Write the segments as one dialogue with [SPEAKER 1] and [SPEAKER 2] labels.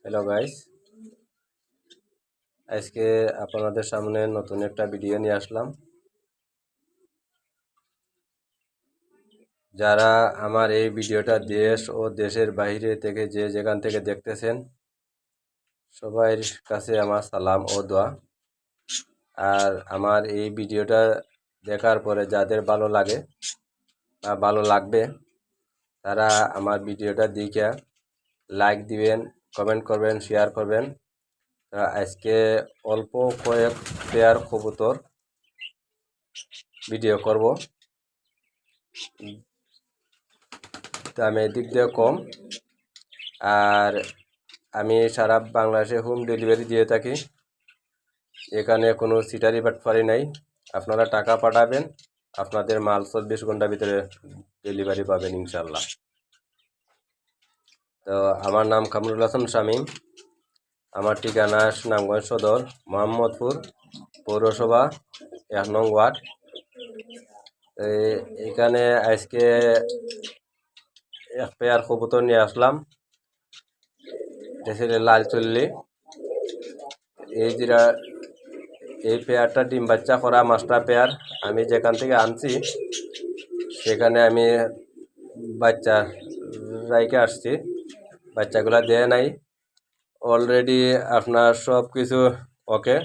[SPEAKER 1] Hello guys, আজকে আপনাদের সামনে নতুন একটা ভিডিও নিয়ে আসলাম। যারা আমার এই ভিডিওটা দেশ ও দেশের বাইরে থেকে যে যেখান থেকে দেখতেছেন, সবার কাছে আমার সালাম ও দোয়া। আর আমার এই ভিডিওটা দেখার পরে যাদের ভালো লাগে বা ভালো লাগবে, তারা আমার ভিডিওটা দেখে লাইক দিবেন, কমেন্ট করবেন, শেয়ার করবেন। আজকে অল্প কয়েক পেয়ার কবুতর ভিডিও করব। দামে দিক দিয়ে কম, আর আমি সারা বাংলাদেশে হোম ডেলিভারি দিয়ে থাকি। এখানে কোনো সিটারি বাটপারি নাই। আপনারা টাকা পাঠাবেন, আপনাদের মাল 24 ঘন্টার ভিতরে ডেলিভারি পাবেন ইনশাল্লাহ। তো আমার নাম কামরুল হাসান শামীম। আমার ঠিকানা সুনামগঞ্জ সদর, মোহাম্মদপুর পৌরসভা 1 নং ওয়ার্ড। এখানে আজকে এক পেয়ার কবুতর নিয়ে আসলাম। দেশের লাল চল্লি। এই পেয়ারটা ডিম বাচ্চা করা মাস্টার পেয়ার। আমি যেখান থেকে আনছি সেখানে আমি বাচ্চা রাইকে আসছি, বাচ্চাগুলা দেয় নাই। অলরেডি আপনার সব কিছু ওকে,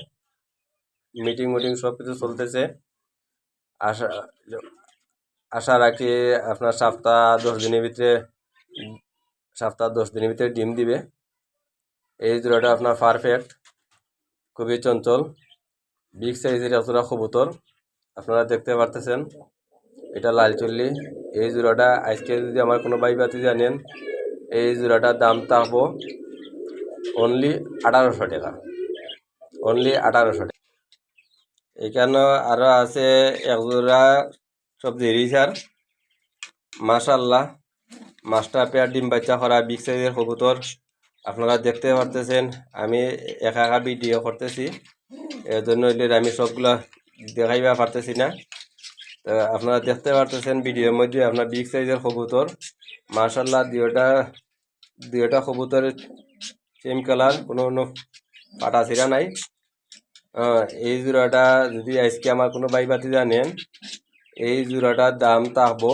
[SPEAKER 1] মিটিং সব কিছু চলতেছে। আশা রাখি আপনার সপ্তাহ 10 দিনের ভিতরে ডিম দিবে। এই জোড়াটা আপনার পারফেক্ট, খুবই চঞ্চল, বিগ সাইজের এতটা কবুতর আপনারা দেখতে পারতেছেন। এটা লাল চল্লি। এই জোড়াটা আজকে যদি আমার কোনো ভাই বাতি জানেন, এই জোড়াটার দাম থাকবো অনলি 1800 টাকা, অনলি 1800 টাকা। এখানে আরও আছে এক জোড়া সবজি রিসার, মাশাল্লাহ মাস্টার পেয়ার ডিম বাচ্চা করা বিগ সাইজের কবুতর আপনারা দেখতে পারতেছেন। আমি একা ভিডিও করতেছি, এর জন্য আমি সবগুলা দেখাইবা পারতেছি না। তো আপনারা দেখতে পারতেছেন ভিডিওর মধ্যে আপনার বিগ সাইজের কবুতর। মাশাল্লাহ দুইটা কবুতরের সেম কালার, কোনো পাটা ছিঁড়া নাই। এই জোড়াটা যদি আজকে আমার কোনো ভাই বাতি জানেন, এই জোড়াটার দাম থাকবো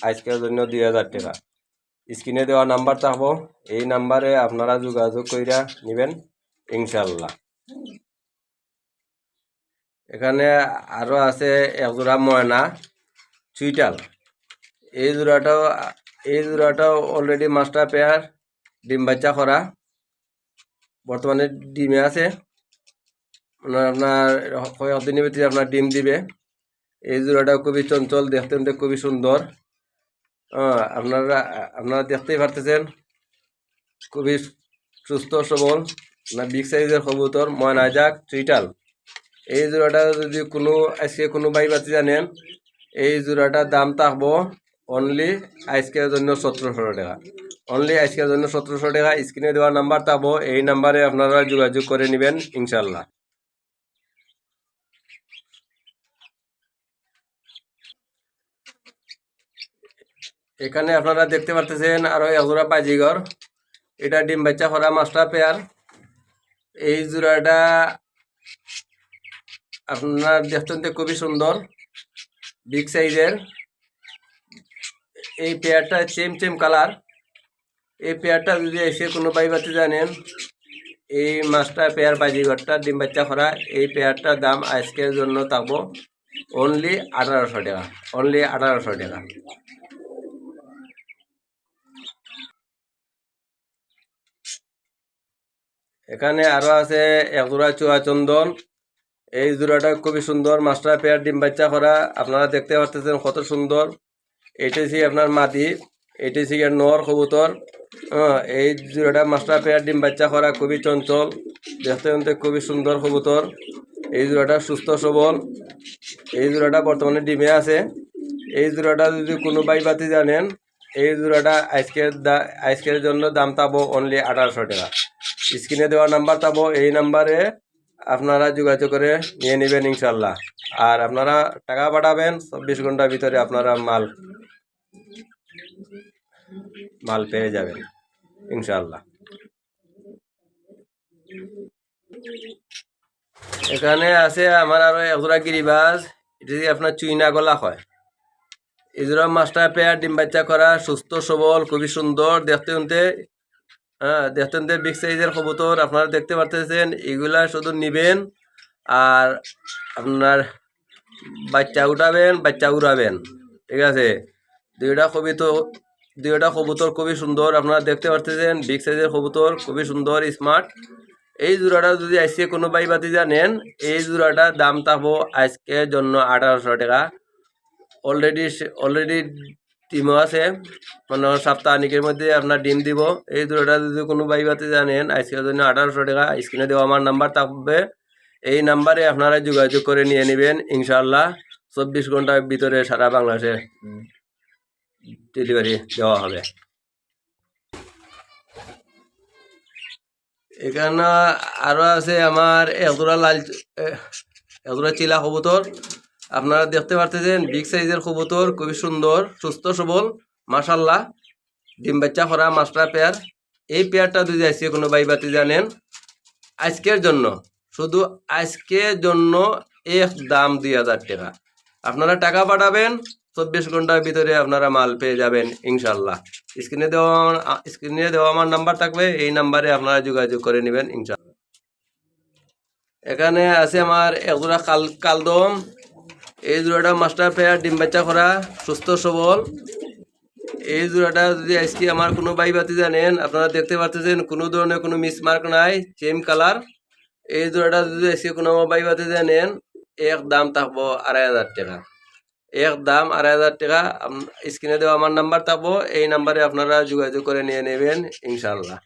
[SPEAKER 1] আজকের জন্য 2000 টাকা। স্ক্রিনে দেওয়া নাম্বার থাকবো, এই নাম্বারে আপনারা যোগাযোগ কইরা নেবেন ইনশাল্লাহ। এখানে আরও আছে এক জোড়া ময়না চুইটাল। এই জোড়াটাও অলরেডি মাস্টার পেয়ার, ডিম বাচ্চা করা, বর্তমানে ডিমে আছে। আপনার কয়েকদিনের ভিতরে আপনার ডিম দিবে। এই জোড়াটাও খুবই চঞ্চল, দেখতে খুবই সুন্দর। আপনারা দেখতেই পারতেছেন, খুবই সুস্থ সবল, বিগ সাইজের কবুতর ময়না জাক চুইটাল। এই জোড়াটা যদি আজকে কোনো ভাই বাতি জানেন, এই জোড়াটার দাম থাকবো অনলি আজকের জন্য 1700 টাকা, অনলি আজকের জন্য 1700 টাকা। স্ক্রিনে দেওয়া নাম্বার থাকবো, এই নাম্বারে আপনারা যোগাযোগ করে নেবেন ইনশাল্লাহ। এখানে আপনারা দেখতে পারতেছেন আরো এক জোড়া বাজিঘর। এটা ডিম বাচ্চা করা মাস্টার পেয়ার। এই জোড়াটা আপনার দেখতে খুবই সুন্দর, বিগ সাইজের। এই পেয়ারটা সেম কালার। এই পেয়ারটা যদি এসে কোনো ভাই বাতি জানেন, এই মাস্টার পেয়ার বাজিঘরটা ডিম বাচ্চা করা, এই পেয়ারটার দাম আজকের জন্য থাকবো অনলি 1800 টাকা, অনলি 1800 টাকা। এখানে আরো আছে এক জোড়া চুয়া চন্দন। এই জোড়াটা খুবই সুন্দর, মাস্টার পেয়ার ডিম বাচ্চা করা। আপনারা দেখতে পাচ্ছেন কত সুন্দর। এটি আপনার মাদি, এটি নর কবুতর। এই জোড়াটা মাস্টার পেয়ার ডিম বাচ্চা করা, খুবই চঞ্চল, দেখতে খুবই সুন্দর কবুতর। এই জোড়াটা সুস্থ সবল। এই জোড়াটা বর্তমানে ডিমে আছে। এই জোড়াটা যদি কোনো ভাই বাতি জানেন, এই জোড়াটা আজকের জন্য দাম পাবো অনলি 1800 টাকা। স্ক্রিনে দেওয়া নাম্বার পাবো, এই নাম্বারে আপনারা যোগাযোগ করে নিয়ে নেবেন ইনশাল্লাহ। আর আপনারা টাকা পাঠাবেন, 24 ঘন্টার ভিতরে আপনারা মাল পেয়ে যাবেন ইনশাল্লাহ। এখানে আছে আমার আরো একজোড়া গিরিবাজ, এটা দিয়ে আপনার চুইনা গলা হয়। এই জোড়া মাস্টার পেয়ার, ডিম বাচ্চা করা, সুস্থ সবল, খুবই সুন্দর দেখতে শুনতে। হ্যাঁ, দেখতে শুনতে বিগ সাইজের কবুতর আপনারা দেখতে পারতেছেন। এগুলা শুধু নিবেন আর আপনার বাচ্চা উঠাবেন, বাচ্চা উড়াবেন, ঠিক আছে। দুইটা কবিতর দুইটা কবুতর খুবই সুন্দর, আপনারা দেখতে পারতেছেন। বিগ সাইজের কবুতর, খুবই সুন্দর, স্মার্ট। এই জোড়াটা যদি আজকে কোনো ভাই বাতিজা নেন, এই জোড়াটা দাম থাকবো আজকের জন্য 1800 টাকা। অলরেডি ডিমও আছে, মানে সপ্তাহানিকের মধ্যে আপনার ডিম দিব। এই জোড়াটা যদি কোনো ভাই বাতিজা নেন আজকের জন্য 1800 টাকা। স্ক্রিনে দেওয়া আমার নাম্বার থাকবে, এই নাম্বারে আপনারা যোগাযোগ করে নিয়ে নেবেন ইনশাআল্লাহ। 24 ঘন্টার ভিতরে সারা বাংলাদেশে ডেলিভারি দেওয়া হবে। এখানে আরো আছে আমার একজোড়া চিলা কবুতর, আপনারা দেখতে পারতেছেন। বিগ সাইজের কবুতর, খুবই সুন্দর, সুস্থ সবল, মাশাল্লাহ। ডিম বাচ্চা করা মাস্টার পেয়ার। এই পেয়ারটা যদি আজকে কোনো ভাই বাতি জানেন আজকের জন্য, শুধু আজকের জন্য দাম 2000 টাকা। আপনারা টাকা পাঠাবেন, 24 ঘন্টার ভিতরে আপনারা মাল পেয়ে যাবেন ইনশাল্লাহ। স্ক্রিনে দেওয়া আমার নাম্বার থাকবে, এই নাম্বারে আপনারা যোগাযোগ করে নেবেন ইনশাল্লাহ। এখানে আছে আমার একজোড়া কালদম। এই জোড়াটা মাস্টার পেয়ার, ডিম বাচ্চা করা, সুস্থ সবল। এই জোড়াটা যদি আজকে আমার কোনো ভাই বাতি জানেন, আপনারা দেখতে পাচ্ছেন কোনো ধরনের কোনো মিসমার্ক নাই, সেম কালার। এই জোড়াটা যদি আজকে কোনো ভাই বাতি জানেন, দাম থাকবো 2500 টাকা। দাম 2500 টাকা। স্ক্রিনে দেওয়া আমার নাম্বার থাকবো, এই নাম্বারে আপনারা যোগাযোগ করে নিয়ে নেবেন ইনশাল্লাহ।